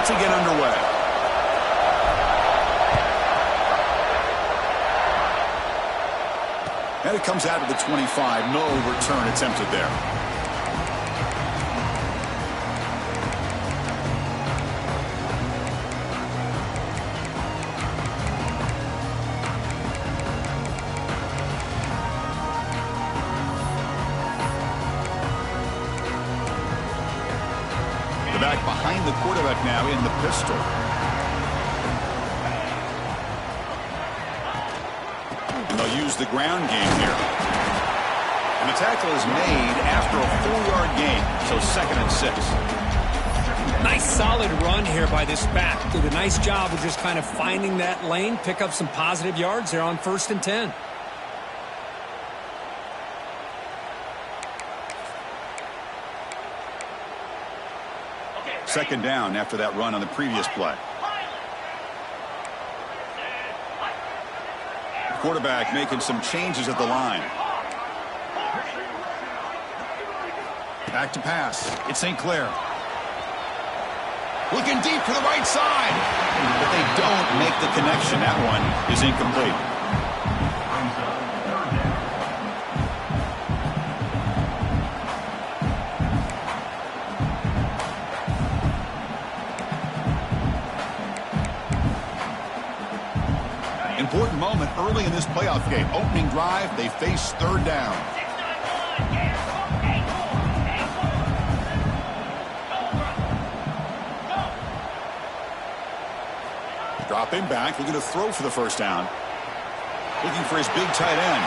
to get underway. And it comes out to the 25. No return attempted there. The back behind the quarterback now in the pistol. And they'll use the ground game here. And the tackle is made after a 4-yard gain, so 2nd and 6. Nice solid run here by this back. Did a nice job of just kind of finding that lane, pick up some positive yards there on 1st and 10. Second down after that run on the previous play. Quarterback making some changes at the line. Back to pass. It's St. Clair. Looking deep to the right side. But they don't make the connection. That one is incomplete. Important moment early in this playoff game. Opening drive, they face 3rd down. Dropping back, looking to throw for the 1st down. Looking for his big tight end.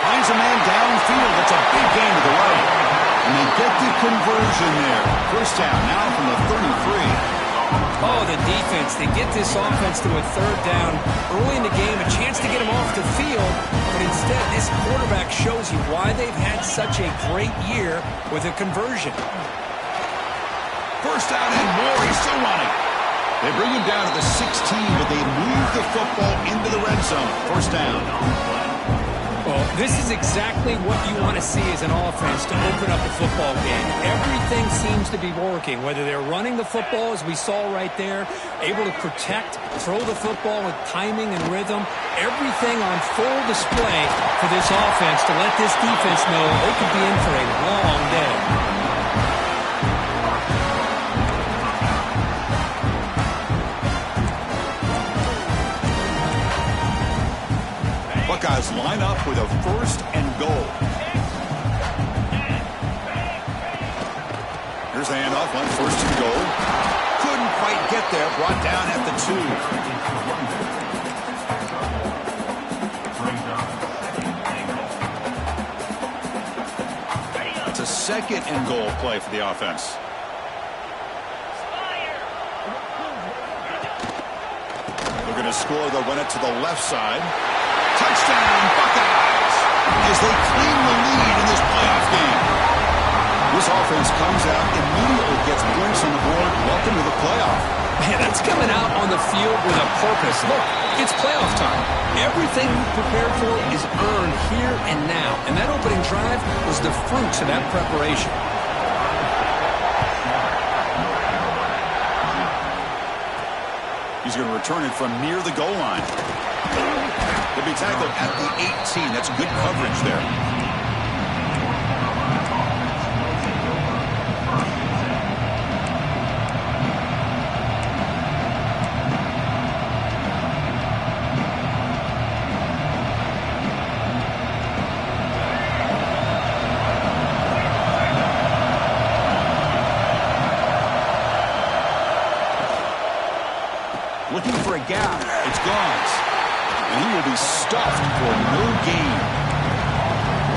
Finds a man downfield. That's a big gain to the right. And they get the conversion there. 1st down now from the 33. Oh, the defense. They get this offense to a 3rd down early in the game, a chance to get him off the field, but instead this quarterback shows you why they've had such a great year with a conversion. 1st down and more. He's still running. They bring him down to the 16, but they move the football into the red zone. 1st down. Well, this is exactly what you want to see as an offense to open up a football game. Everything seems to be working, whether they're running the football, as we saw right there, able to protect, throw the football with timing and rhythm, everything on full display for this offense to let this defense know they could be in for a long day. Buckeyes line up with a 1st and goal. Here's the handoff on 1st and goal. Couldn't quite get there. Brought down at the 2. It's a 2nd and goal play for the offense. They're going to score. They'll run it to the left side. Touchdown, Buckeyes, as they claim the lead in this playoff game. This offense comes out, immediately gets points on the board. Welcome to the playoff. Man, that's coming out on the field with a purpose. Look, it's playoff time. Everything you prepared for is earned here and now. And that opening drive was the fruits of that preparation. He's going to return it from near the goal line. He'll be tackled at the 18. That's good coverage there. Looking for a gap. It's Gauze. And he will be stuffed for no gain.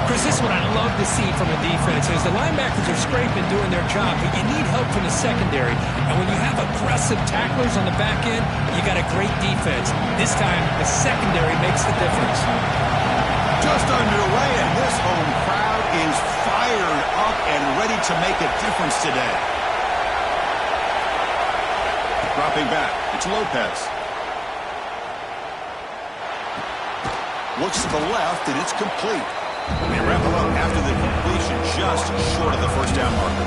Chris, this is what I love to see from a defense is the linebackers are scraping, doing their job, but you need help from the secondary. And when you have aggressive tacklers on the back end, you got a great defense. This time, the secondary makes the difference. Just underway, and this home crowd is fired up and ready to make a difference today. Dropping back, it's Lopez. Looks to the left, and it's complete. They wrap it up after the completion, just short of the first down marker.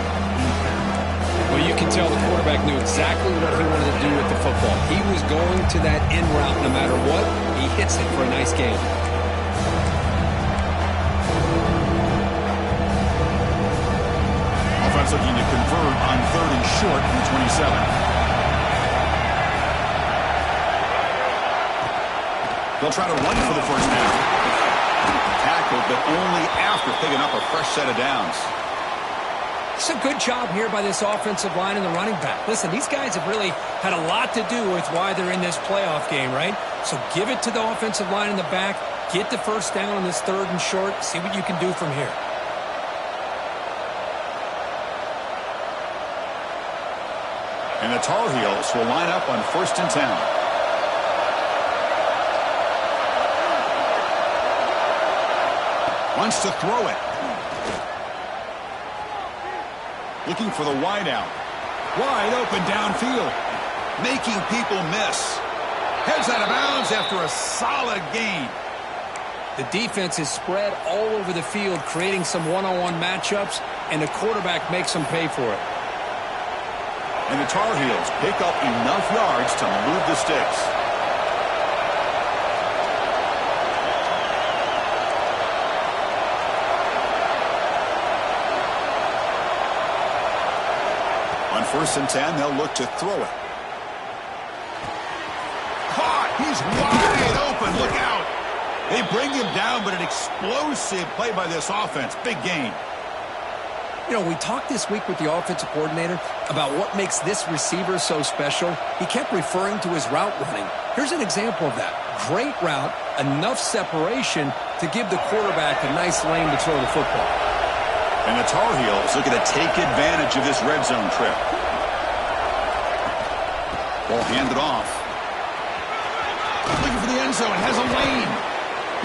Well, you can tell the quarterback quarterback knew exactly what he wanted to do with the football. He was going to that in route no matter what. He hits it for a nice gain. Offense looking to convert on 3rd and short from the 27. They'll try to run for the first down. Tackled, but only after picking up a fresh set of downs. It's a good job here by this offensive line and the running back. Listen, these guys have really had a lot to do with why they're in this playoff game, right? So give it to the offensive line in the back. Get the first down on this 3rd and short. See what you can do from here. And the Tar Heels will line up on 1st and 10. Wants to throw it. Looking for the wide out. Wide open downfield. Making people miss. Heads out of bounds after a solid gain. The defense is spread all over the field, creating some one-on-one matchups, and the quarterback makes them pay for it. And the Tar Heels pick up enough yards to move the sticks. On 1st and 10, they'll look to throw it. Caught! He's wide open. Look out! They bring him down, but an explosive play by this offense. Big gain. You know, we talked this week with the offensive coordinator about what makes this receiver so special. He kept referring to his route running. Here's an example of that. Great route, enough separation to give the quarterback a nice lane to throw the football. And the Tar Heels looking to take advantage of this red zone trip. Ball handed off. Looking for the end zone. Has a lane.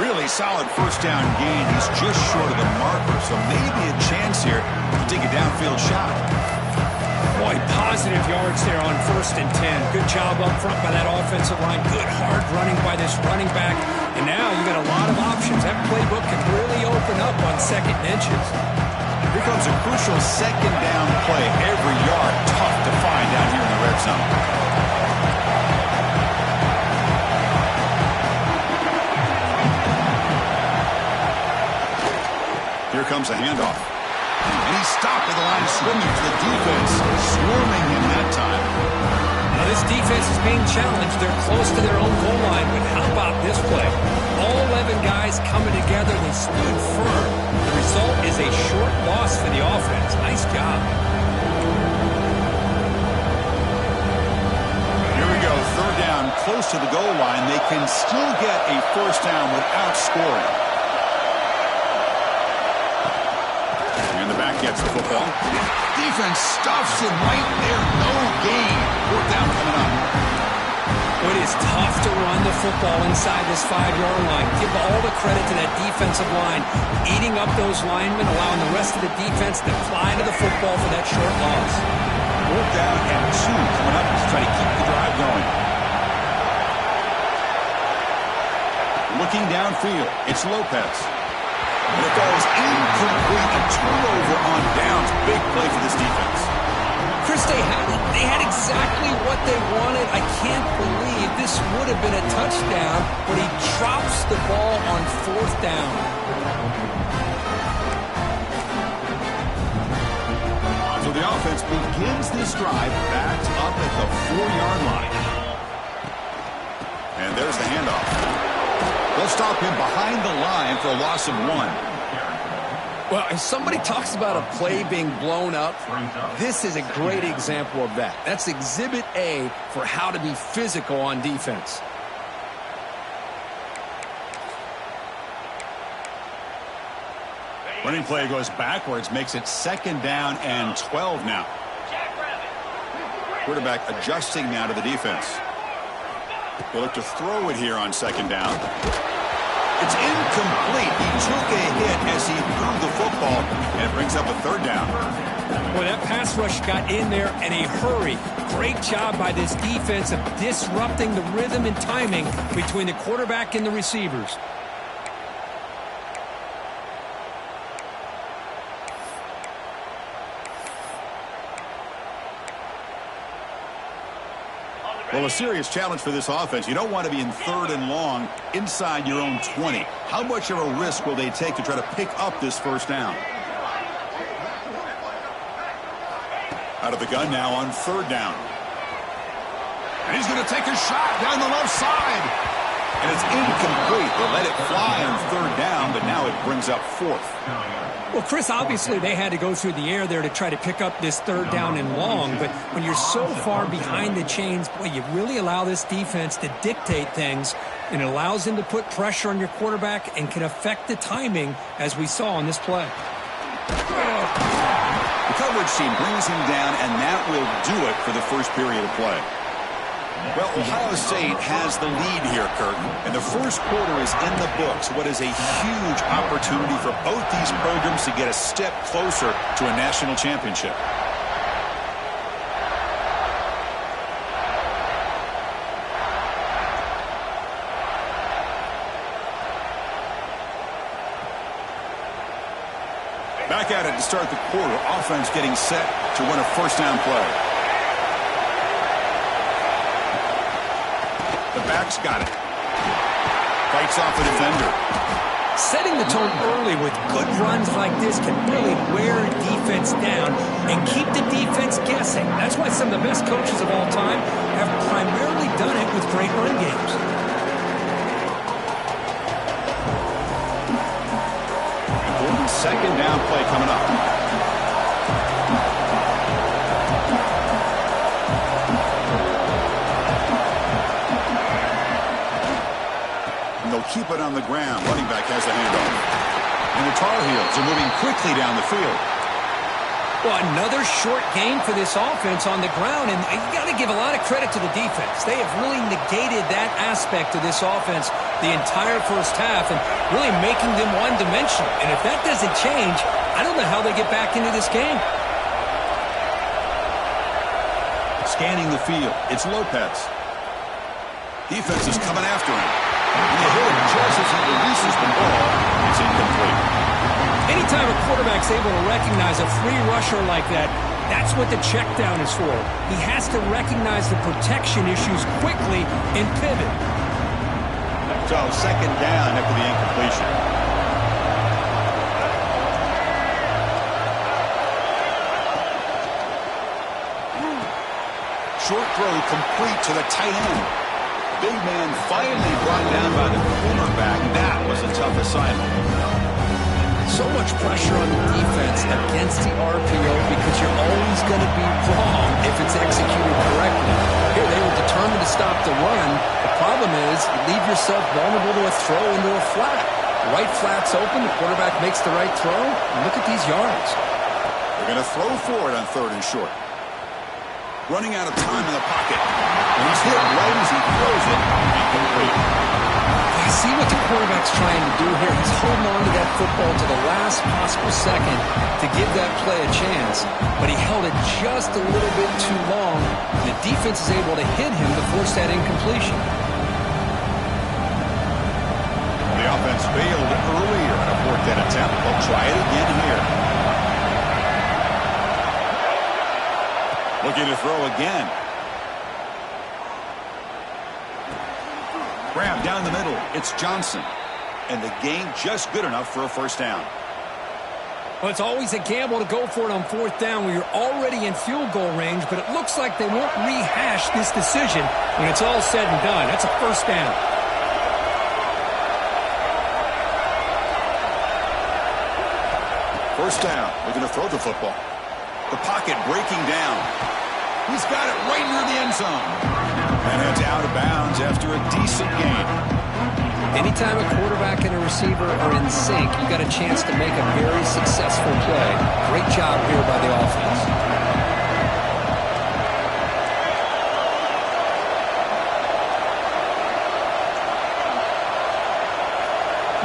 Really solid first down gain. He's just short of the marker, so maybe a chance here to take a downfield shot. Boy, positive yards there on 1st and 10. Good job up front by that offensive line. Good hard running by this running back. And now you got a lot of options. That playbook can really open up on 2nd and inches. Here comes a crucial 2nd down play. Every yard tough to find down here in the red zone. Here comes a handoff. And he's stopped at the line of scrimmage. The defense swarming him that time. Now this defense is being challenged. They're close to their own goal line, but how about this play? All 11 guys coming together. They stood firm. The result is a short loss for the offense. Nice job. Here we go. 3rd down, close to the goal line. They can still get a first down without scoring. And the back gets the football. Defense stuffs him right there. No gain. 4th down coming up. It is tough to run the football inside this 5-yard line. Give all the credit to that defensive line. Eating up those linemen, allowing the rest of the defense to fly to the football for that short loss. 4th down and 2 coming up to try to keep the drive going. Looking downfield, it's Lopez. And it goes incomplete. A turnover on downs. Big play for this defense. Chris, they had it. They had exactly what they wanted. I can't believe this would have been a touchdown, but he drops the ball on 4th down. So the offense begins this drive backed up at the 4-yard line. And there's the handoff. They'll stop him behind the line for a loss of 1. Well, if somebody talks about a play being blown up, this is a great example of that. That's Exhibit A for how to be physical on defense. Running play goes backwards, makes it 2nd down and 12 now. Quarterback adjusting now to the defense. They look to throw it here on 2nd down. It's incomplete. He took a hit as he threw the football, and it brings up a 3rd down. Well, that pass rush got in there in a hurry. Great job by this defense of disrupting the rhythm and timing between the quarterback and the receivers. Well, a serious challenge for this offense. You don't want to be in 3rd and long inside your own 20. How much of a risk will they take to try to pick up this first down? Out of the gun now on 3rd down. And he's going to take a shot down the left side. And it's incomplete. They let it fly on 3rd down, but now it brings up 4th. Well, Chris, obviously they had to go through the air there to try to pick up this 3rd down and long, but when you're so far behind the chains, boy, you really allow this defense to dictate things, and it allows them to put pressure on your quarterback and can affect the timing, as we saw on this play. The coverage team brings him down, and that will do it for the first period of play. Well, Ohio State has the lead here, Curtin, and the first quarter is in the books. What is a huge opportunity for both these programs to get a step closer to a national championship. Back at it to start the quarter. Offense getting set to run a first down play. The back's got it. Fights off the defender. Setting the tone early with good runs like this can really wear a defense down and keep the defense guessing. That's why some of the best coaches of all time have primarily done it with great run games. Important second down play coming up. They'll keep it on the ground. Running back has the handoff. And the Tar Heels are moving quickly down the field. Well, another short gain for this offense on the ground, and you got to give a lot of credit to the defense. They have really negated that aspect of this offense the entire first half and really making them one-dimensional. And if that doesn't change, I don't know how they get back into this game. Scanning the field, it's Lopez. Defense is coming after him. And they hit him just as he releases the ball. It's incomplete. Anytime a quarterback's able to recognize a free rusher like that, that's what the check down is for. He has to recognize the protection issues quickly and pivot. So, second down after the incompletion. Short throw complete to the tight end. Big man finally brought down by the cornerback. That was a tough assignment. So much pressure on the defense against the RPO because you're always going to be wrong if it's executed correctly. Here, they were determined to stop the run. The problem is you leave yourself vulnerable to a throw into a flat. The right flat's open, the quarterback makes the right throw, and look at these yards. They're going to throw for it on 3rd and short. Running out of time in the pocket. And he's hit right as he throws it. Incomplete. You see what the quarterback's trying to do here. He's holding on to that football to the last possible second to give that play a chance. But he held it just a little bit too long. And the defense is able to hit him to force that incompletion. The offense failed earlier in a 4th down attempt. They'll try it again here. Looking to throw again. Grab down the middle. It's Johnson. And the gain just good enough for a first down. Well, it's always a gamble to go for it on 4th down when you're already in field goal range, but it looks like they won't rehash this decision when it's all said and done. That's a first down. First down. They're going to throw the football. The pocket breaking down. He's got it right near the end zone. And it's out of bounds after a decent gain. Anytime a quarterback and a receiver are in sync, you got a chance to make a very successful play. Great job here by the offense.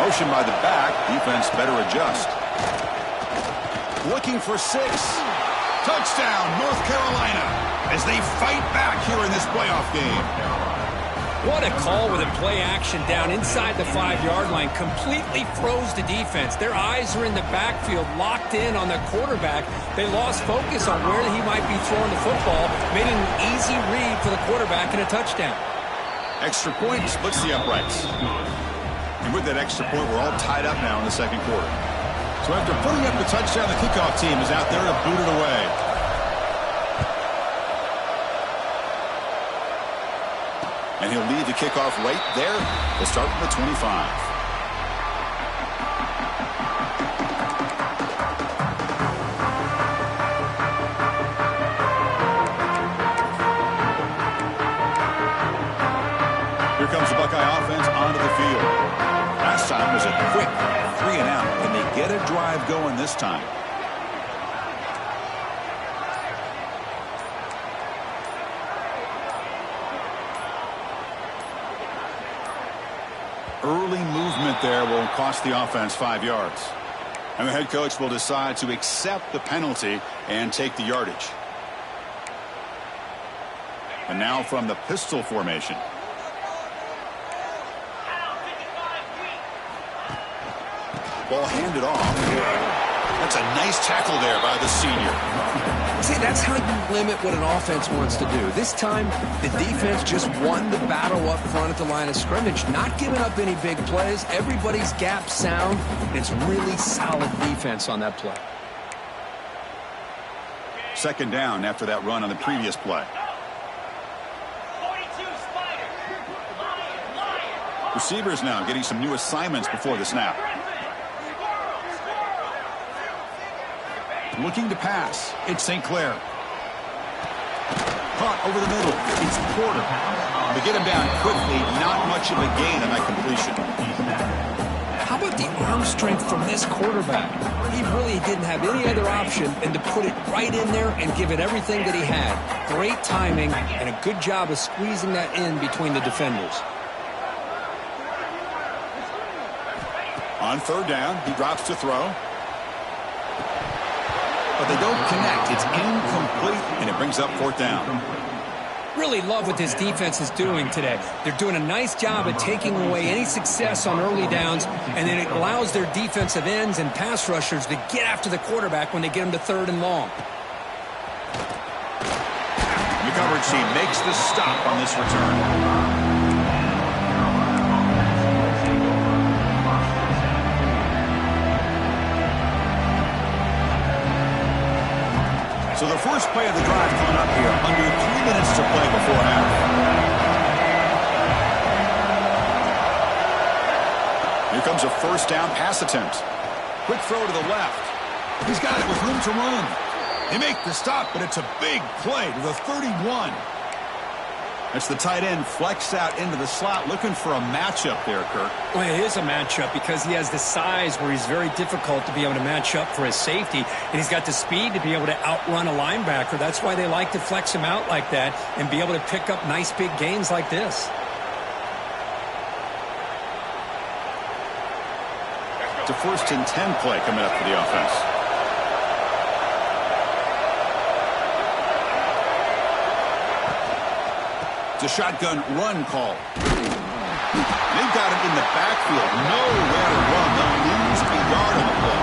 Motion by the back. Defense better adjust. Looking for 6. Touchdown, North Carolina, as they fight back here in this playoff game. What a call with a play action down inside the 5-yard line. Completely froze the defense. Their eyes are in the backfield, locked in on the quarterback. They lost focus on where he might be throwing the football, made an easy read for the quarterback and a touchdown. Extra point splits the uprights. And with that extra point, we're all tied up now in the second quarter. So after putting up the touchdown, the kickoff team is out there to boot it away. And he'll lead the kickoff right there. They'll start from the 25. Here comes the Buckeye offense onto the field. Last time was a quick 3-and-out. Can they get a drive going this time? Early movement there will cost the offense 5 yards. And the head coach will decide to accept the penalty and take the yardage. And now from the pistol formation. Ball handed off. That's a nice tackle there by the senior. See, that's how you limit what an offense wants to do. This time, the defense just won the battle up front at the line of scrimmage, not giving up any big plays. Everybody's gap sound. It's really solid defense on that play. Second down after that run on the previous play. Receivers now getting some new assignments before the snap. Looking to pass. It's St. Clair. Caught over the middle. It's Porter. They get him down quickly. Not much of a gain on that completion. How about the arm strength from this quarterback? He really didn't have any other option than to put it right in there and give it everything that he had. Great timing and a good job of squeezing that in between the defenders. On third down, he drops to throw. But they don't connect. It's incomplete, and it brings up fourth down. Really love what this defense is doing today. They're doing a nice job of taking away any success on early downs, and then it allows their defensive ends and pass rushers to get after the quarterback when they get him to third and long. The coverage team makes the stop on this return. So the first play of the drive coming up here. Under 3 minutes to play before half. Here comes a first down pass attempt. Quick throw to the left. He's got it with room to run. They make the stop, but it's a big play to the 31. That's the tight end flexed out into the slot, looking for a matchup there, Kirk. Well, it is a matchup because he has the size where he's very difficult to be able to match up for his safety, and he's got the speed to be able to outrun a linebacker. That's why they like to flex him out like that and be able to pick up nice big gains like this. It's a 1st and 10 play coming up for the offense. It's a shotgun run call. They've got him in the backfield. Nowhere to run. They'll lose a yard on the play.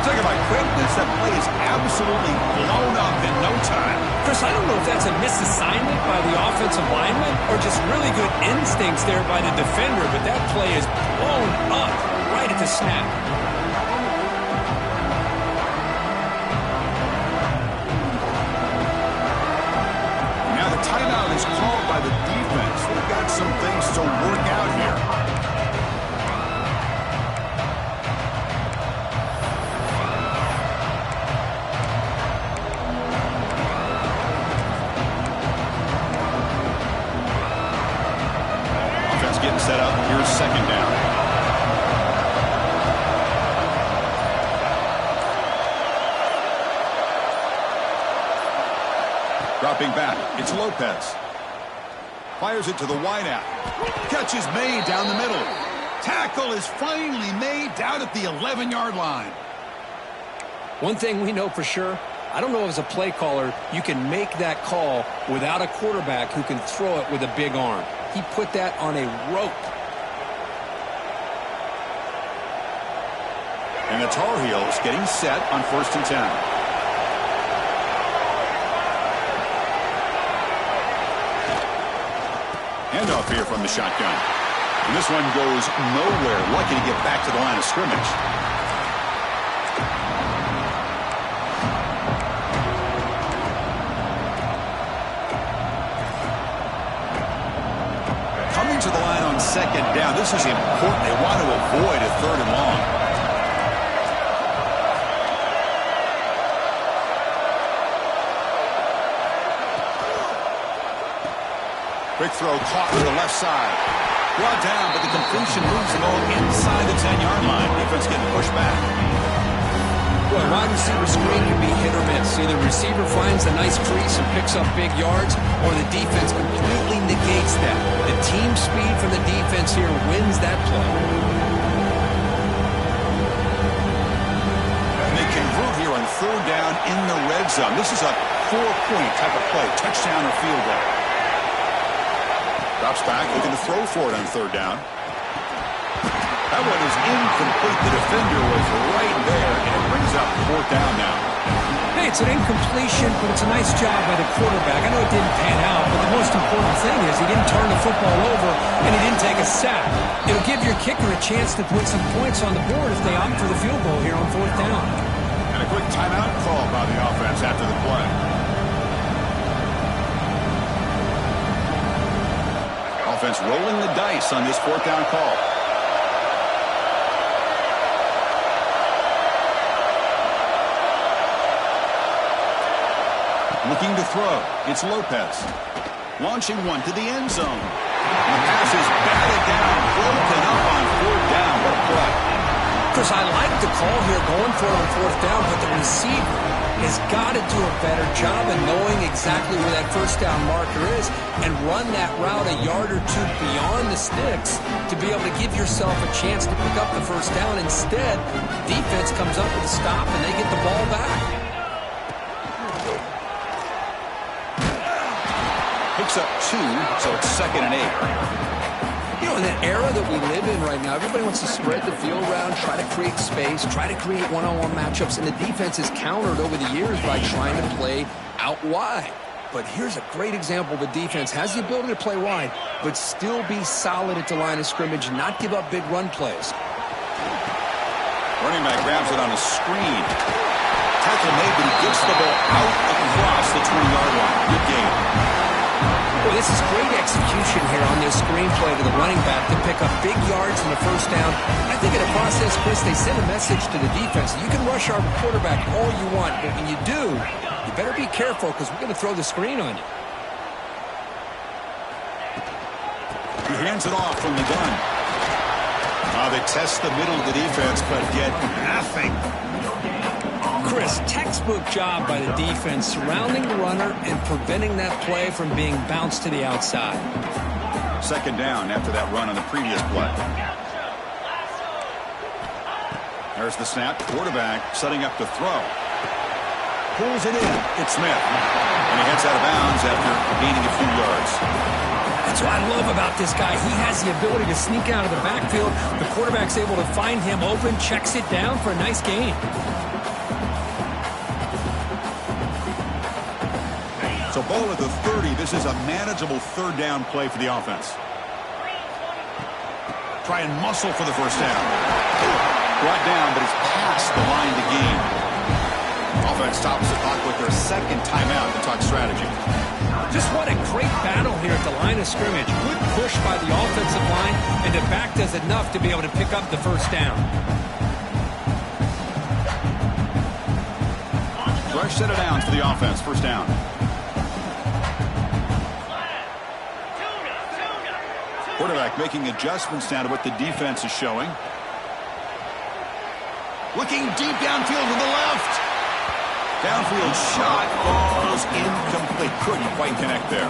Talking about quickness, that play is absolutely blown up in no time. Chris, I don't know if that's a misassignment by the offensive lineman or just really good instincts there by the defender, but that play is blown up right at the snap. Timeout is called by the defense. They've got some things to work out here. Offense getting set up. Here's second down. Dropping back, it's Lopez. Fires it to the wideout. Catch is made down the middle. Tackle is finally made down at the 11-yard line. One thing we know for sure, I don't know as a play caller, you can make that call without a quarterback who can throw it with a big arm. He put that on a rope. And the Tar Heels getting set on 1st and 10. Handoff here from the shotgun. And this one goes nowhere. Lucky to get back to the line of scrimmage. Coming to the line on 2nd down. This is important. They want to avoid a 3rd and long. Quick throw caught to the left side. Brought down, but the completion moves the ball inside the 10-yard line. Defense getting pushed back. Well, wide receiver screen can be hit or miss. Either the receiver finds a nice crease and picks up big yards, or the defense completely negates that. The team speed from the defense here wins that play. And they convert here on 3rd down in the red zone. This is a 4-point type of play, touchdown or field goal. Drops back, looking to throw for it on 3rd down. That one is incomplete. The defender was right there, and it brings up 4th down now. Hey, it's an incompletion, but it's a nice job by the quarterback. I know it didn't pan out, but the most important thing is he didn't turn the football over, and he didn't take a sack. It'll give your kicker a chance to put some points on the board if they opt for the field goal here on 4th down. And a quick timeout call by the offense after the play. Offense rolling the dice on this 4th down call. Looking to throw. It's Lopez. Launching one to the end zone. And the pass is batted down, broken up on 4th down. What a play. Chris, I like the call here going for it on 4th down, but the receiver has got to do a better job of knowing exactly where that 1st down marker is and run that route a yard or 2 beyond the sticks to be able to give yourself a chance to pick up the 1st down. Instead, defense comes up with a stop and they get the ball back. Picks up 2, so it's 2nd and 8. You know, in the era that we live in right now, everybody wants to spread the field around, try to create space, try to create one-on-one matchups, and the defense is countered over the years by trying to play out wide. But here's a great example. The defense has the ability to play wide, but still be solid at the line of scrimmage and not give up big run plays. Running back grabs it on a screen. Tackle made, but he gets the ball out across the 20-yard line. Good game. Well, this is great execution here on this screen play to the running back to pick up big yards in the 1st down. I think in the process, Chris, they send a message to the defense. You can rush our quarterback all you want, but when you do, you better be careful because we're going to throw the screen on you. He hands it off from the gun. They test the middle of the defense, but get nothing. Chris, textbook job by the defense surrounding the runner and preventing that play from being bounced to the outside. 2nd down after that run on the previous play. There's the snap. Quarterback setting up to throw. Pulls it in. It's Smith. And he heads out of bounds after gaining a few yards. That's what I love about this guy. He has the ability to sneak out of the backfield. The quarterback's able to find him open, checks it down for a nice gain. So ball at the 30. This is a manageable 3rd down play for the offense. Try and muscle for the 1st down. Brought down, but it's past the line to gain. Offense stops the clock with their 2nd timeout to talk strategy. Just what a great battle here at the line of scrimmage. Good push by the offensive line, and the back does enough to be able to pick up the 1st down. Fresh set of downs for the offense. 1st down. Quarterback making adjustments now to what the defense is showing. Looking deep downfield to the left. Downfield shot falls incomplete. Couldn't quite connect there.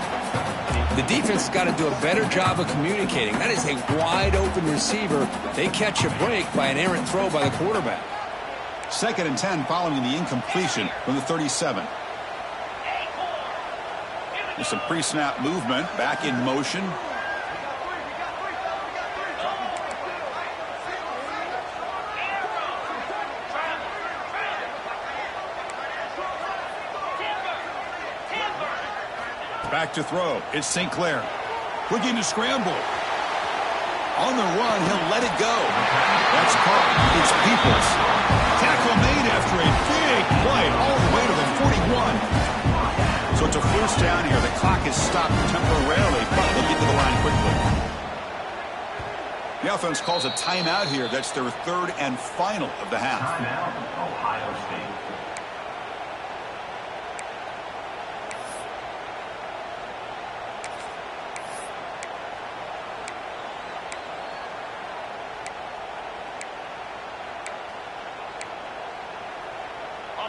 The defense has got to do a better job of communicating. That is a wide open receiver. They catch a break by an errant throw by the quarterback. 2nd and 10 following the incompletion from the 37. With some pre-snap movement, back in motion. Back to throw. It's St. Clair. Looking to scramble. On the run, he'll let it go. That's caught. It's Peoples. Tackle made after a big play all the way to the 41. So it's a first down here. The clock is stopped temporarily, but they'll get to the line quickly. The offense calls a timeout here. That's their third and final of the half. Timeout, Ohio State.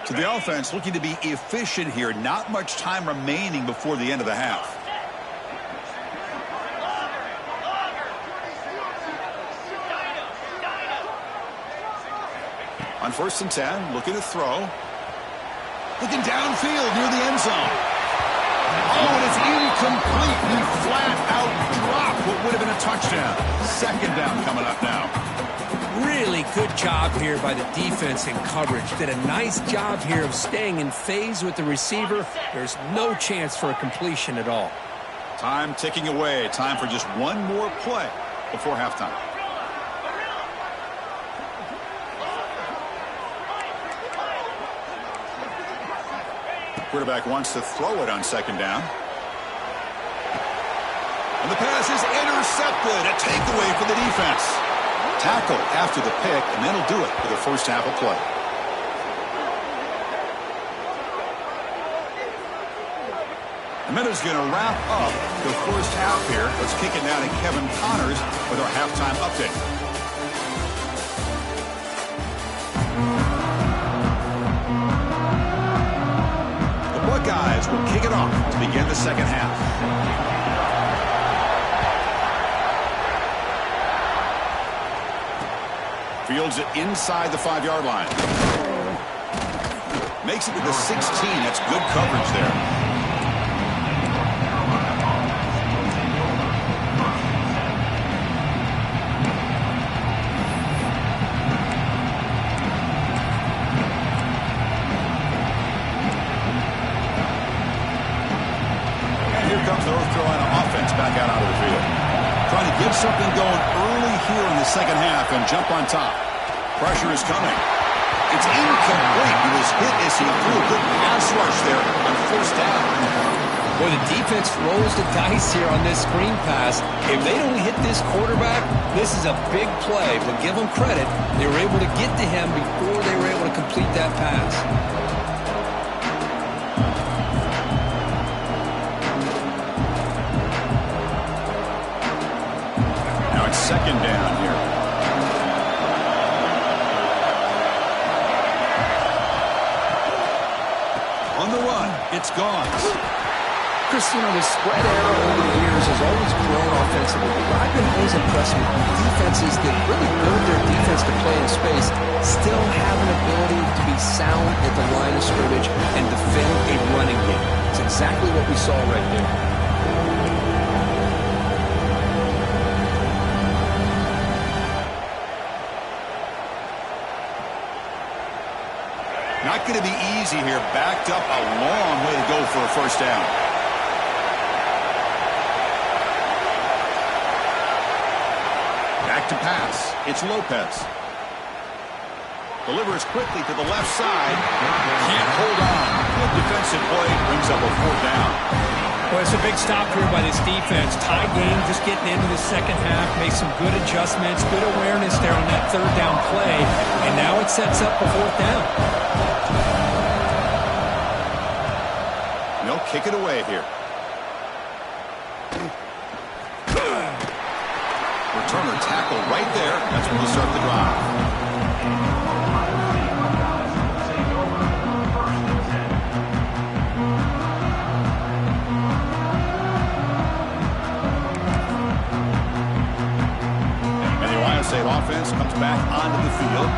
So the offense looking to be efficient here. Not much time remaining before the end of the half. On 1st and 10, looking to throw. Looking downfield near the end zone. Oh, and it's incomplete. He flat out dropped what would have been a touchdown. 2nd down coming up now. Really good job here by the defense in coverage. Did a nice job here of staying in phase with the receiver. There's no chance for a completion at all. Time ticking away. Time for just one more play before halftime. Quarterback wants to throw it on 2nd down. And the pass is intercepted. A takeaway for the defense. Tackle after the pick, and that'll do it for the first half of play. The minute's going to wrap up the first half here. Let's kick it down to Kevin Connors with our halftime update. The Buckeyes will kick it off to begin the second half. Fields it inside the 5-yard line. Makes it to the 16. That's good coverage there. And here comes the North Carolina offense back out onto the field. Trying to get something going early here in the second half and jump on top. Pressure is coming. It's incomplete. He was hit as he threw a good pass rush there on 1st down. Boy, the defense rolls the dice here on this screen pass. If they don't hit this quarterback, this is a big play. But give them credit. They were able to get to him before they were able to complete that pass. Now it's 2nd down here. On the run, it's gone. Chris, you know, the spread era over the years has always grown offensively. But I've been always impressed with defenses that really build their defense to play in space, still have an ability to be sound at the line of scrimmage and defend a running game. It's exactly what we saw right there. Not going to be easy here. Backed up a long way to go for a first down. Back to pass. It's Lopez. Delivers quickly to the left side. Can't hold on. Good defensive play. Brings up a 4th down. Well, it's a big stop here by this defense. Tie game, just getting into the second half. Made some good adjustments. Good awareness there on that 3rd down play. And now it sets up a 4th down. They'll kick it away here. Returner tackle right there. That's when they'll start the drive. And the Ohio State offense comes back onto the field.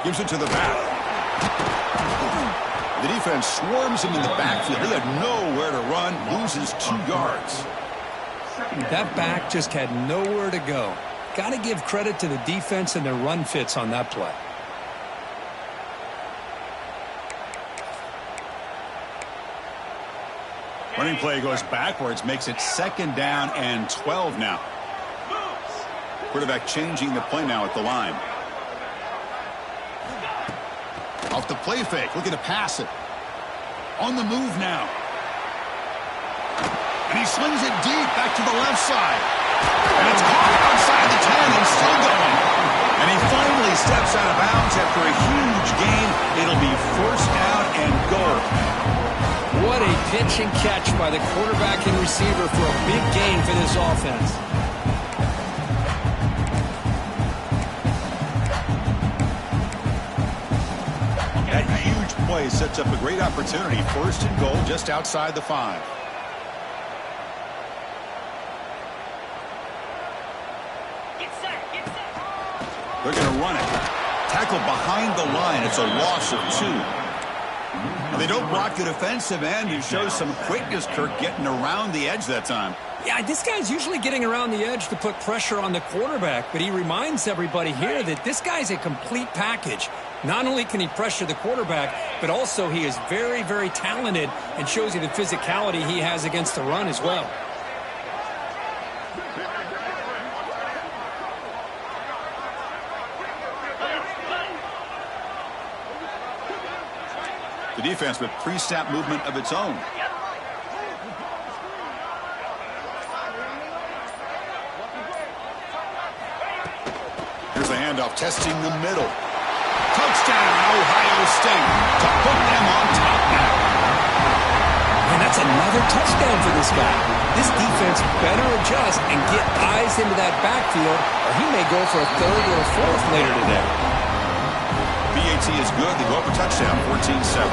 Gives it to the back. The defense swarms him in the backfield. They had nowhere to run. Loses 2 yards. That back just had nowhere to go. Got to give credit to the defense and their run fits on that play. Running play goes backwards, makes it 2nd down and 12 now. Quarterback changing the play now at the line. Off the play fake, looking to pass it. On the move now. And he slings it deep back to the left side. And it's caught outside the 10 and still going. And he finally steps out of bounds after a huge gain. It'll be 1st down and goal. What a pitch and catch by the quarterback and receiver for a big gain for this offense. That huge play sets up a great opportunity. 1st and goal just outside the 5. They're going to run it. Tackled behind the line. It's a loss of 2. They don't block the defensive end. He shows some quickness, Kirk, getting around the edge that time. Yeah, this guy's usually getting around the edge to put pressure on the quarterback, but he reminds everybody here that this guy's a complete package. Not only can he pressure the quarterback, but also he is very, very talented and shows you the physicality he has against the run as well. The defense with pre-snap movement of its own. Here's the handoff, testing the middle. Touchdown, Ohio State, to put them on top now. And that's another touchdown for this guy. This defense better adjust and get eyes into that backfield, or he may go for a 3rd or a 4th later today. BAT is good. They go up a touchdown, 14-7.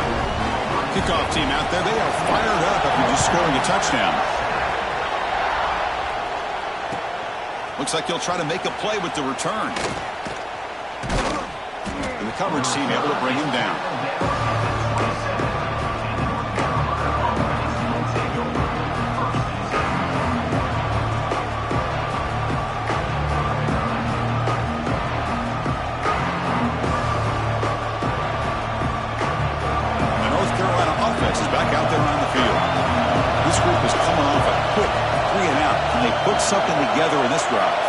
Kickoff team out there. They are fired up after just scoring a touchdown. Looks like he'll try to make a play with the return. And the coverage team able to bring him down. Back out there on the field. This group is coming off a quick 3-and-out. Can they put something together in this drive?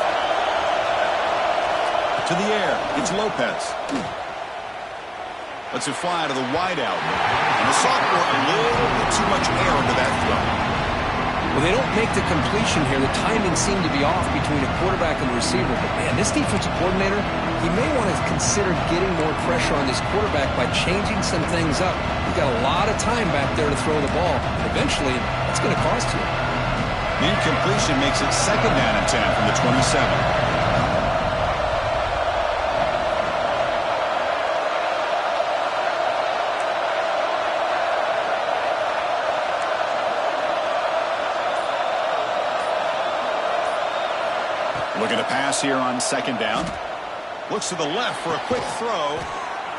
To the air. It's Lopez. Lets it fly to the wideout. And the sophomore a little bit too much air into that throw. Well, they don't make the completion here. The timing seemed to be off between a quarterback and the receiver. But, man, this defensive coordinator, he may want to consider getting more pressure on this quarterback by changing some things up. He's got a lot of time back there to throw the ball. Eventually, it's going to cost you. The incompletion makes it 2nd down and 10 from the 27. Looking to pass here on 2nd down. Looks to the left for a quick throw.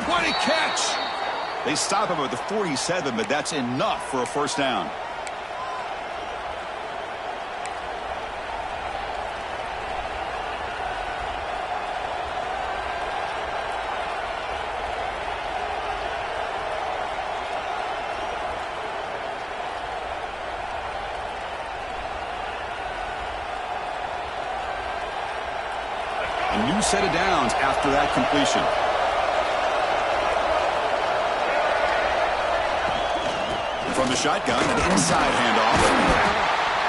What a catch! They stop him at the 47, but that's enough for a 1st down. A new set of downs after that completion. From the shotgun, an inside handoff.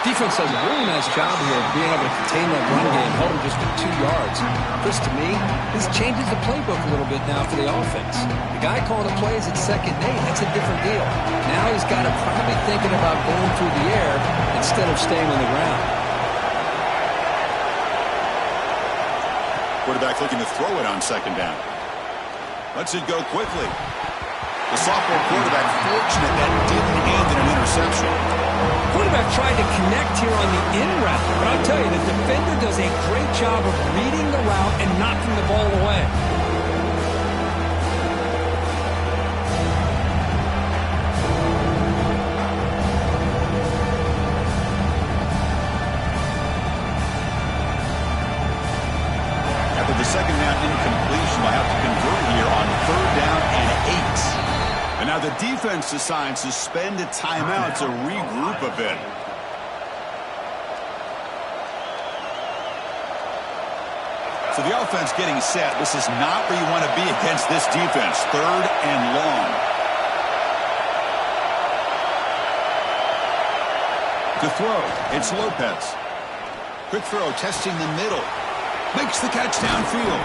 Defense does a really nice job here of being able to contain that run game, held him just at 2 yards. Chris, to me, this changes the playbook a little bit now for the offense. The guy calling the plays at 2nd and 8, that's a different deal. Now he's got to probably thinking about going through the air instead of staying on the ground. Quarterback looking to throw it on 2nd down. Lets it go quickly. The sophomore quarterback fortunate that didn't end in an interception. Quarterback tried to connect here on the in route, but I'll tell you, the defender does a great job of reading the route and knocking the ball away. After the 2nd down incompletion, will have to convert here on 3rd down and 8. And now the defense decides to spend a timeout to regroup a bit. So the offense getting set. This is not where you want to be against this defense. 3rd and long. To throw, it's Lopez. Quick throw, testing the middle. Makes the catch downfield.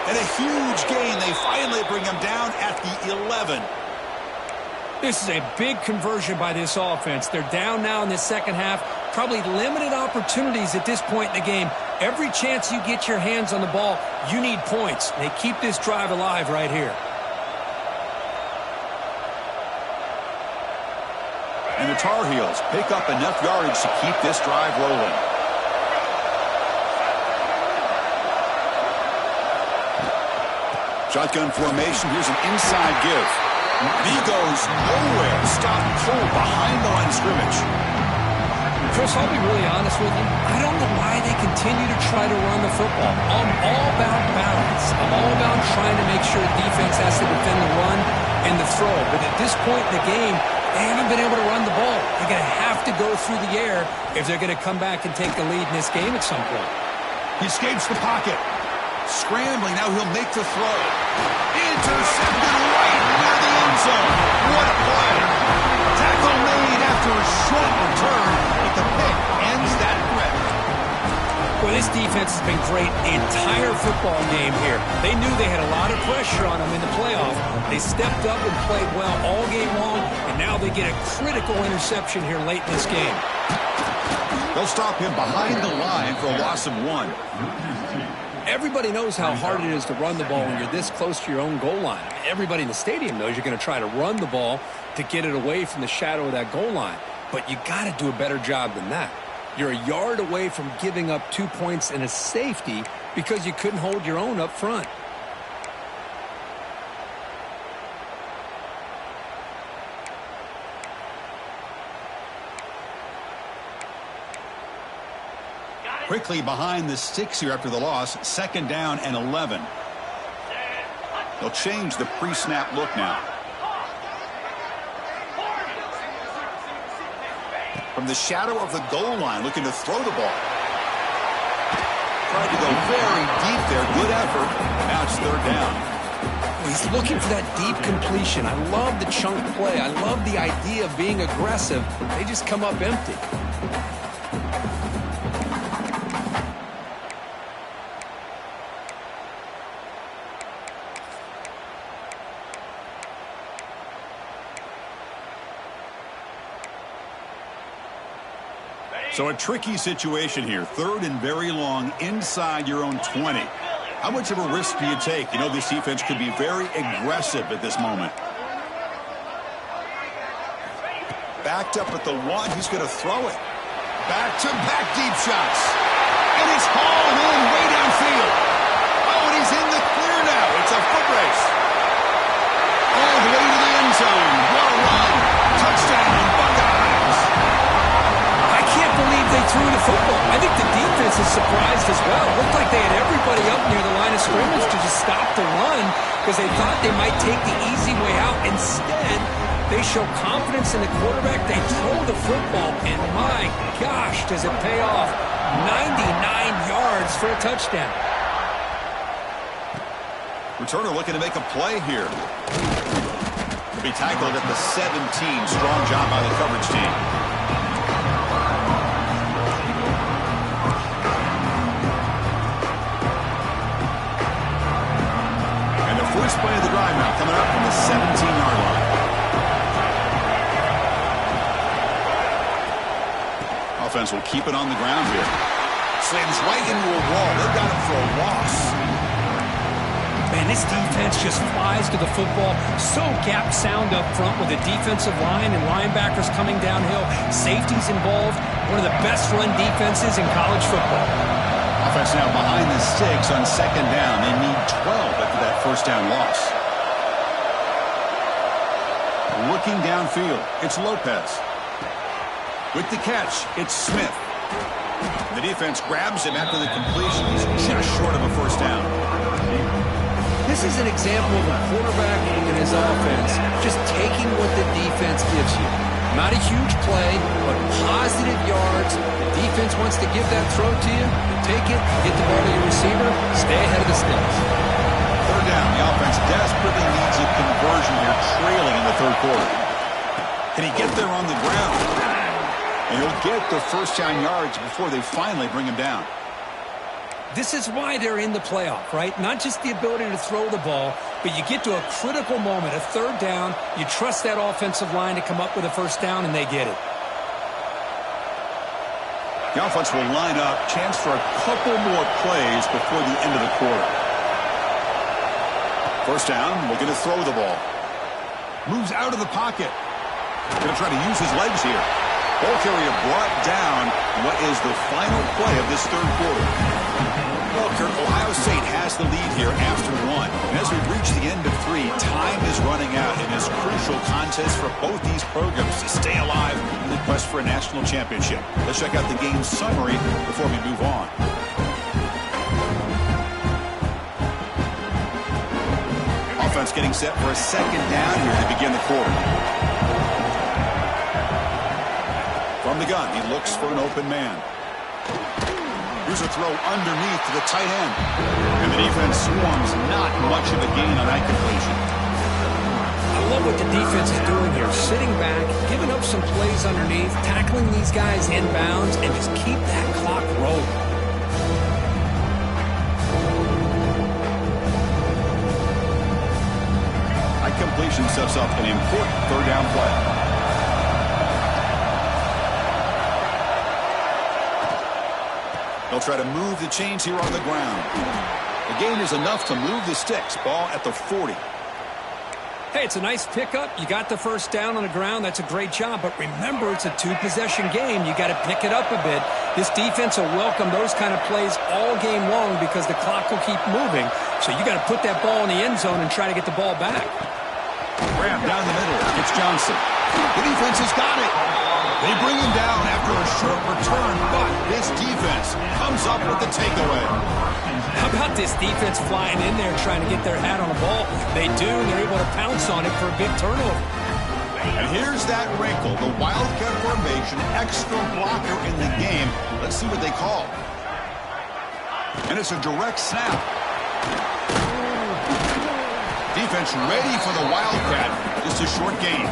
And a huge gain. They finally bring him down at the 11. This is a big conversion by this offense. They're down now in the second half. Probably limited opportunities at this point in the game. Every chance you get your hands on the ball, you need points. They keep this drive alive right here. And the Tar Heels pick up enough yardage to keep this drive rolling. Shotgun formation. Here's an inside give. He goes nowhere. Stop cold behind the line of scrimmage. Chris, I'll be really honest with you. I don't know why they continue to try to run the football. I'm all about balance. I'm all about trying to make sure defense has to defend the run and the throw. But at this point in the game, they haven't been able to run the ball. They're going to have to go through the air if they're going to come back and take the lead in this game at some point. He escapes the pocket. Scrambling. Now he'll make the throw. Intercepted right near the end zone. What a play. Tackle made after a short return, but the pick ends that threat. Well, this defense has been great the entire football game here. They knew they had a lot of pressure on them in the playoff. They stepped up and played well all game long, and now they get a critical interception here late in this game. They'll stop him behind the line for a loss of 1. Everybody knows how hard it is to run the ball when you're this close to your own goal line. Everybody in the stadium knows you're going to try to run the ball to get it away from the shadow of that goal line. But you got to do a better job than that. You're a yard away from giving up 2 points and a safety because you couldn't hold your own up front. Quickly behind the sticks here after the loss. 2nd down and 11. They'll change the pre-snap look now. From the shadow of the goal line, looking to throw the ball. Tried to go very deep there. Good effort. Now it's 3rd down. He's looking for that deep completion. I love the chunk play. I love the idea of being aggressive. They just come up empty. So a tricky situation here. 3rd and very long inside your own 20. How much of a risk do you take? You know this defense could be very aggressive at this moment. Backed up at the 1. He's going to throw it. Back-to-back deep shots. And it's hauled in way downfield. Oh, and he's in the clear now. It's a foot race. All the way to the end zone. What a run. Touchdown, Buckeyes. Believe they threw the football. I think the defense is surprised as well. It looked like they had everybody up near the line of scrimmage to just stop the run because they thought they might take the easy way out. Instead, they show confidence in the quarterback. They throw the football, and my gosh, does it pay off. 99 yards for a touchdown. Returner looking to make a play here. To be tackled at the 17. Strong job by the coverage team. First play of the drive now, coming up from the 17-yard line. Offense will keep it on the ground here. Slams right into a wall. They've got him for a loss. Man, this defense just flies to the football. So gap sound up front with the defensive line and linebackers coming downhill. Safeties involved. One of the best run defenses in college football. Offense now behind the sticks on 2nd down. They need 12 after that 1st down loss. Looking downfield, it's Lopez. With the catch, it's Smith. The defense grabs him after the completion. He's just short of a 1st down. This is an example of a quarterback and his offense just taking what the defense gives you. Not a huge play, but positive yards. The defense wants to give that throw to you. You take it, get the ball to your receiver, stay ahead of the sticks. Third down. The offense desperately needs a conversion here, trailing in the third quarter. Can he get there on the ground? And he'll get the first down yards before they finally bring him down. This is why they're in the playoff, right? Not just the ability to throw the ball, but you get to a critical moment, a third down, you trust that offensive line to come up with a first down, and they get it. The offense will line up, chance for a couple more plays before the end of the quarter. First down, looking to throw the ball. Moves out of the pocket. Going to try to use his legs here. Ball carrier brought down. What is the final play of this third quarter? Well, Kurt, Ohio State has the lead here after one. And as we reach the end of three, time is running out in this crucial contest for both these programs to stay alive in the quest for a national championship. Let's check out the game summary before we move on. Offense getting set for a second down here to begin the quarter. From the gun, he looks for an open man. Here's a throw underneath to the tight end. And the defense swarms, not much of a gain on that completion. I love what the defense is doing here. Sitting back, giving up some plays underneath, tackling these guys inbounds, and just keep that clock rolling. That completion sets up an important third down play. They'll try to move the chains here on the ground. The gain is enough to move the sticks. Ball at the 40. Hey, it's a nice pickup. You got the first down on the ground. That's a great job. But remember, it's a two-possession game. You got to pick it up a bit. This defense will welcome those kind of plays all game long because the clock will keep moving. So you got to put that ball in the end zone and try to get the ball back. Grab down the middle. It's Johnson. The defense has got it. They bring him down after a short return, but this defense comes up with the takeaway. How about this defense flying in there trying to get their hat on the ball? They do, and they're able to pounce on it for a big turnover. And here's that wrinkle, the Wildcat formation, extra blocker in the game. Let's see what they call. And it's a direct snap. Defense ready for the Wildcat. Just a short gain.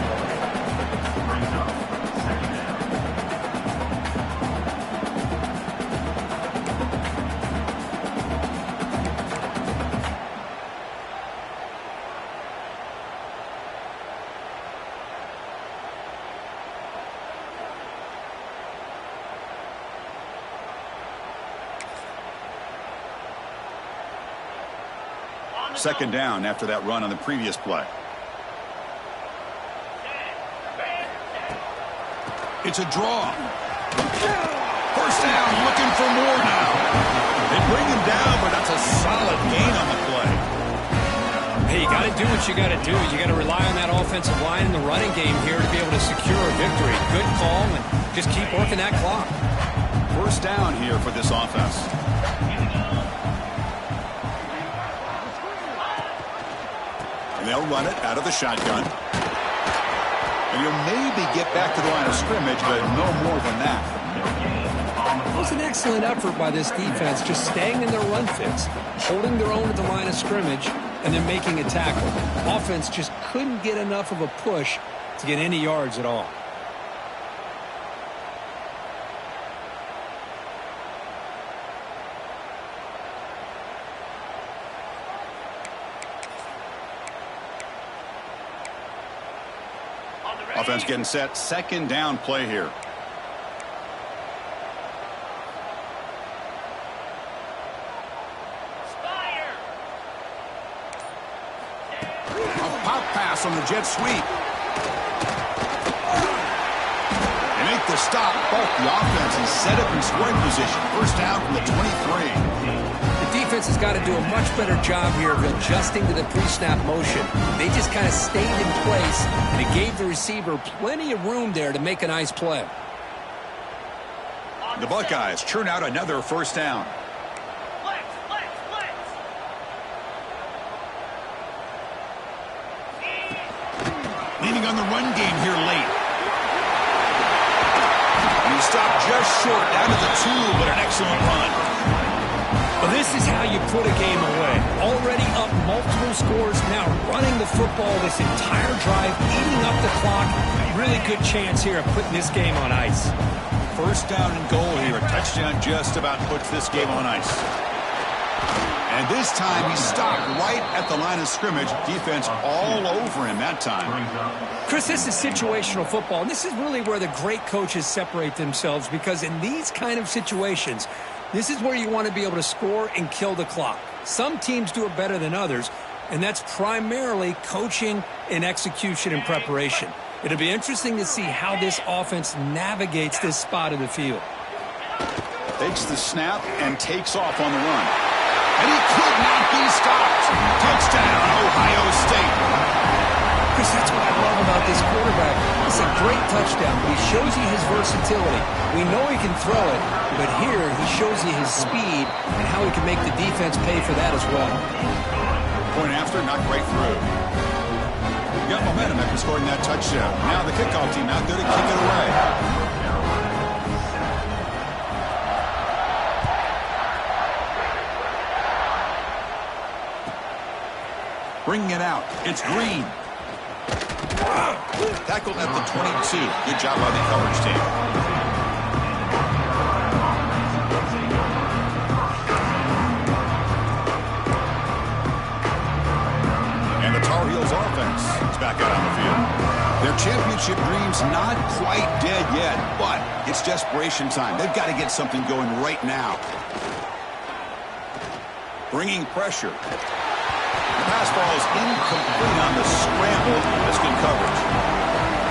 Second down after that run on the previous play. It's a draw. First down, looking for more now. They bring him down, but that's a solid gain on the play. Hey, you got to do what you got to do. You got to rely on that offensive line in the running game here to be able to secure a victory. Good call, and just keep working that clock. First down here for this offense. And they'll run it out of the shotgun. And you'll maybe get back to the line of scrimmage, but no more than that. It was an excellent effort by this defense, just staying in their run fits, holding their own at the line of scrimmage, and then making a tackle. Offense just couldn't get enough of a push to get any yards at all. Offense getting set. Second down play here. A pop pass on the jet sweep. They make the stop. Both the offense is set up in scoring position. First down from the 23. The defense has got to do a much better job here of adjusting to the pre-snap motion. They just kind of stayed in place, and it gave the receiver plenty of room there to make a nice play. The Buckeyes churn out another first down. on the run game here late. And he stopped just short, down to the 2, but an excellent run. Well, this is how you put a game away. Already up multiple scores, now running the football this entire drive, eating up the clock. Really good chance here of putting this game on ice. First down and goal here. A touchdown just about puts this game on ice. And this time he stopped right at the line of scrimmage. Defense all over him that time. Chris, this is situational football, and this is really where the great coaches separate themselves, because in these kind of situations, this is where you want to be able to score and kill the clock. Some teams do it better than others, and that's primarily coaching and execution and preparation. It'll be interesting to see how this offense navigates this spot of the field. Takes the snap and takes off on the run. And he could not be stopped. Touchdown, Ohio State. Chris, that's what I love about this quarterback. It's a great touchdown. He shows you his versatility. We know he can throw it, but here he shows you his speed and how he can make the defense pay for that as well. Point after, not right through. Got momentum after scoring that touchdown. Now the kickoff team out there to kick it away. Bringing it out. It's Green. Tackled at the 22. Good job by the coverage team. And the Tar Heels offense is back out on the field. Their championship dreams not quite dead yet, but it's desperation time. They've got to get something going right now. Bringing pressure. The pass ball is incomplete on the scramble. That's good coverage.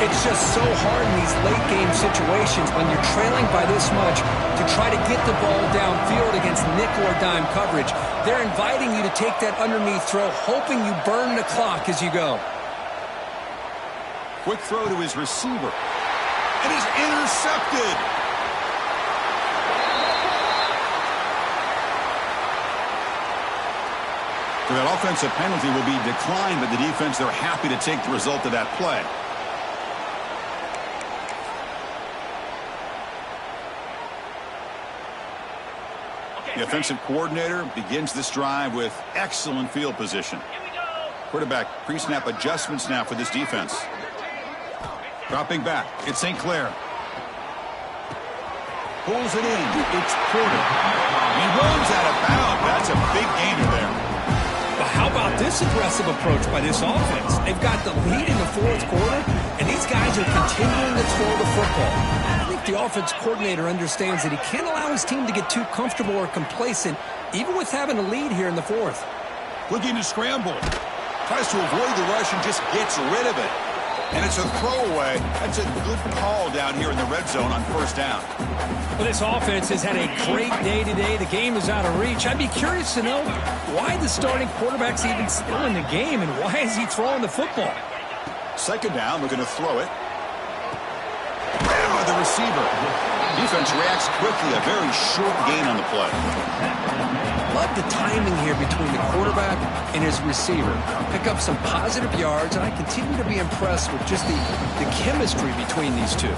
It's just so hard in these late-game situations when you're trailing by this much to try to get the ball downfield against nickel or dime coverage. They're inviting you to take that underneath throw, hoping you burn the clock as you go. Quick throw to his receiver. And he's intercepted. So that offensive penalty will be declined, but the defense, they're happy to take the result of that play. The offensive coordinator begins this drive with excellent field position. Quarterback pre-snap adjustments now for this defense. Dropping back, it's St. Clair. Pulls it in, it's Porter. He runs out of bounds. That's a big gainer there. But how about this aggressive approach by this offense? They've got the lead in the fourth quarter, and these guys are continuing to throw the football. I think the offense coordinator understands that he can't allow his team to get too comfortable or complacent, even with having a lead here in the fourth. Looking to scramble. Tries to avoid the rush and just gets rid of it. And it's a throwaway. That's a good call down here in the red zone on first down. Well, this offense has had a great day today. The game is out of reach. I'd be curious to know why the starting quarterback's even still in the game, and why is he throwing the football? Second down, we're going to throw it. The receiver. Defense reacts quickly. A very short gain on the play. Love the timing here between the quarterback and his receiver. Pick up some positive yards, and I continue to be impressed with just the chemistry between these two.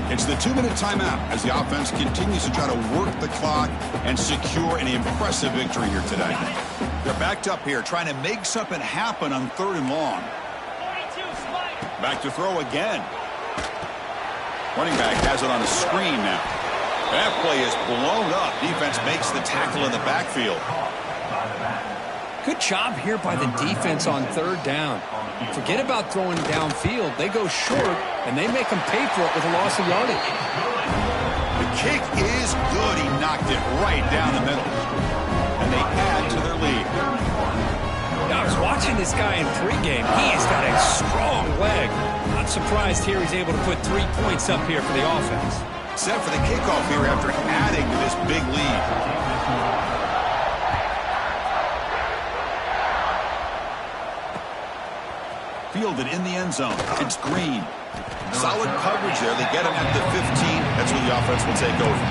It's the 2-minute timeout as the offense continues to try to work the clock and secure an impressive victory here today. They're backed up here trying to make something happen on 3rd and long. Back to throw again. Running back has it on a screen now. That play is blown up. Defense makes the tackle in the backfield. Good job here by the defense on 3rd down. Forget about throwing downfield. They go short, and they make them pay for it with a loss of yardage. The kick is good. He knocked it right down the middle. And they add to their lead. Now, I was watching this guy in pregame. He has got a strong leg. Not surprised here he's able to put 3 points up here for the offense. Set for the kickoff here after adding to this big lead. Fielded in the end zone. It's Green. Solid coverage there. They get him at the 15. That's where the offense will take over.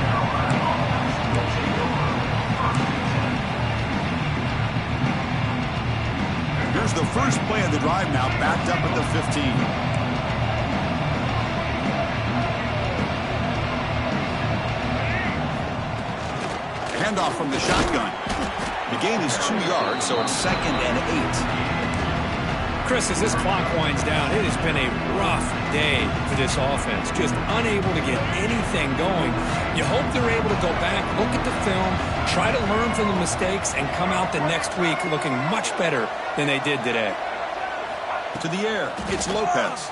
Here's the first play of the drive now, backed up at the 15. handoff from the shotgun. The gain is 2 yards, so it's 2nd and 8. Chris, as this clock winds down, it has been a rough day for this offense. Just unable to get anything going. You hope they're able to go back, look at the film, try to learn from the mistakes, and come out the next week looking much better than they did today. To the air, it's Lopez.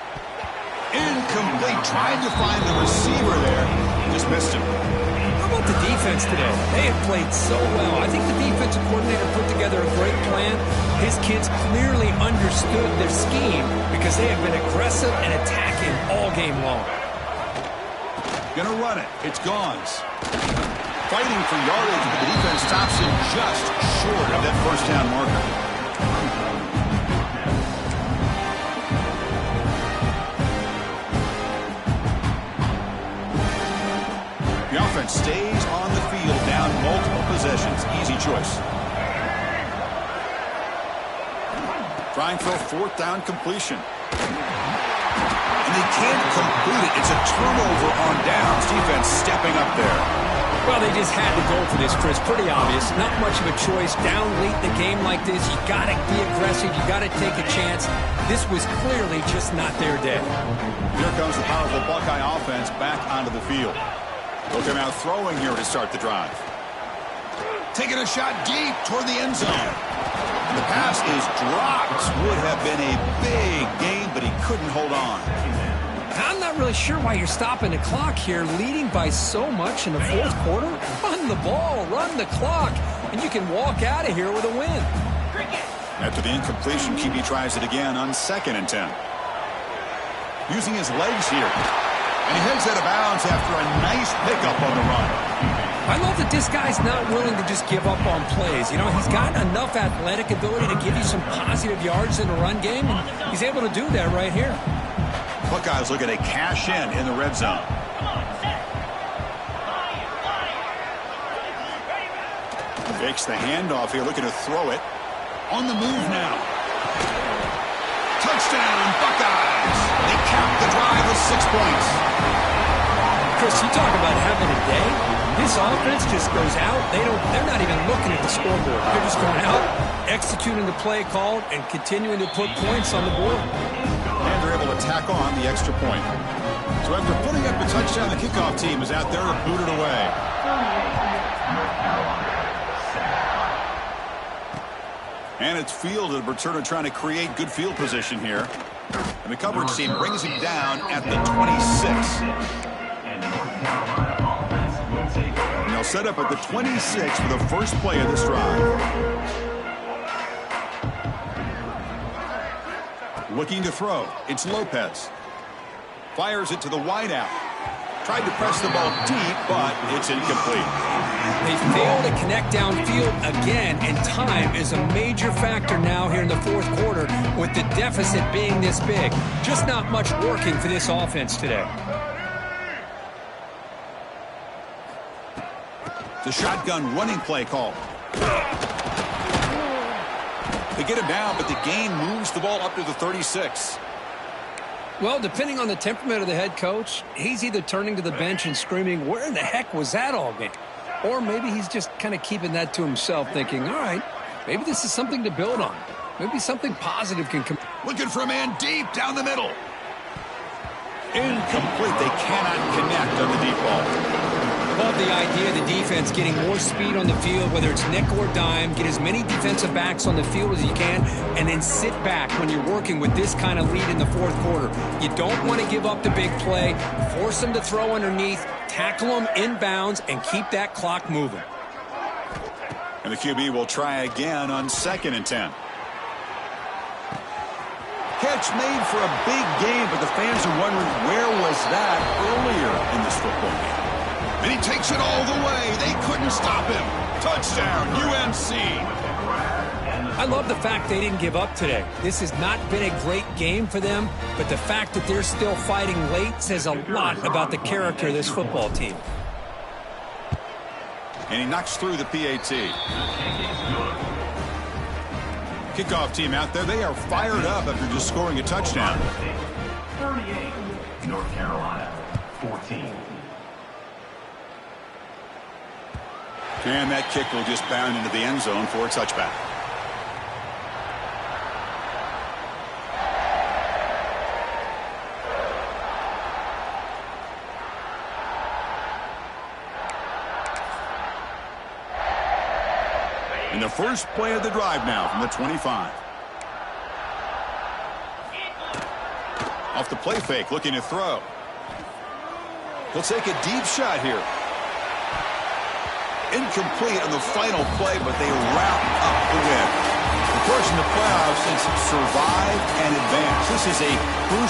Incomplete, trying to find the receiver there. Just missed him. How about the defense today? They have played so well. I think the defensive coordinator put together a great plan. His kids clearly understood their scheme because they have been aggressive and attacking all game long. Gonna run it. It's Gauns. Fighting for yardage, but the defense stops him just short of that first down marker. The offense stays on the field, down multiple possessions. Easy choice. Trying for a 4th down completion. And they can't complete it. It's a turnover on downs. Defense stepping up there. Well, they just had to go for this, Chris. Pretty obvious. Not much of a choice. Down late in the game like this, you got to be aggressive. You got to take a chance. This was clearly just not their day. Here comes the powerful Buckeye offense back onto the field. They'll come out throwing here to start the drive. Taking a shot deep toward the end zone. And the pass is dropped. Would have been a big gain, but he couldn't hold on. I'm not really sure why you're stopping the clock here, leading by so much in the 4th quarter. Run the ball, run the clock, and you can walk out of here with a win. After the incompletion, QB tries it again on 2nd and 10. Using his legs here. And he heads out of bounds after a nice pickup on the run. I love that this guy's not willing to just give up on plays. You know, he's got enough athletic ability to give you some positive yards in the run game, and he's able to do that right here. Buckeyes looking to cash in the red zone. Fakes the handoff here, looking to throw it. On the move now. Touchdown, Buckeyes! They cap the drive with 6 points. Chris, you talk about having a day. This offense just goes out. They're not even looking at the scoreboard. They're just going out, executing the play called, and continuing to put points on the board. And they're able to tack on the extra point. So after putting up a touchdown, the kickoff team is out there to boot it away. And it's fielded. Returner trying to create good field position here. And the coverage team brings him down at the 26. And they'll set up at the 26 for the first play of this drive. Looking to throw. It's Lopez. Fires it to the wideout. Tried to press the ball deep, but it's incomplete. They fail to connect downfield again, and time is a major factor now here in the 4th quarter with the deficit being this big. Just not much working for this offense today. The shotgun running play call. They get him down, but the gain moves the ball up to the 36. Well, depending on the temperament of the head coach, he's either turning to the bench and screaming, where in the heck was that all game? Or maybe he's just kind of keeping that to himself, thinking, all right, maybe this is something to build on. Maybe something positive can come. Looking for a man deep down the middle. Incomplete. They cannot connect on the deep ball. Love the idea of the defense getting more speed on the field, whether it's nickel or dime, get as many defensive backs on the field as you can, and then sit back when you're working with this kind of lead in the 4th quarter. You don't want to give up the big play, force them to throw underneath, tackle them inbounds, and keep that clock moving. And the QB will try again on 2nd and 10. Catch made for a big game, but the fans are wondering where was that earlier in this football game. And he takes it all the way. They couldn't stop him. Touchdown, UMC. I love the fact they didn't give up today. This has not been a great game for them, but the fact that they're still fighting late says a lot about the character of this football team. And he knocks through the PAT. Kickoff team out there. They are fired up after just scoring a touchdown. 38, North Carolina, 14. And that kick will just bound into the end zone for a touchback. And the first play of the drive now from the 25. Off the play fake, looking to throw. He'll take a deep shot here. Incomplete on the final play, but they round up the win. Of course, in the playoffs, it's survive and advance. This is a crucial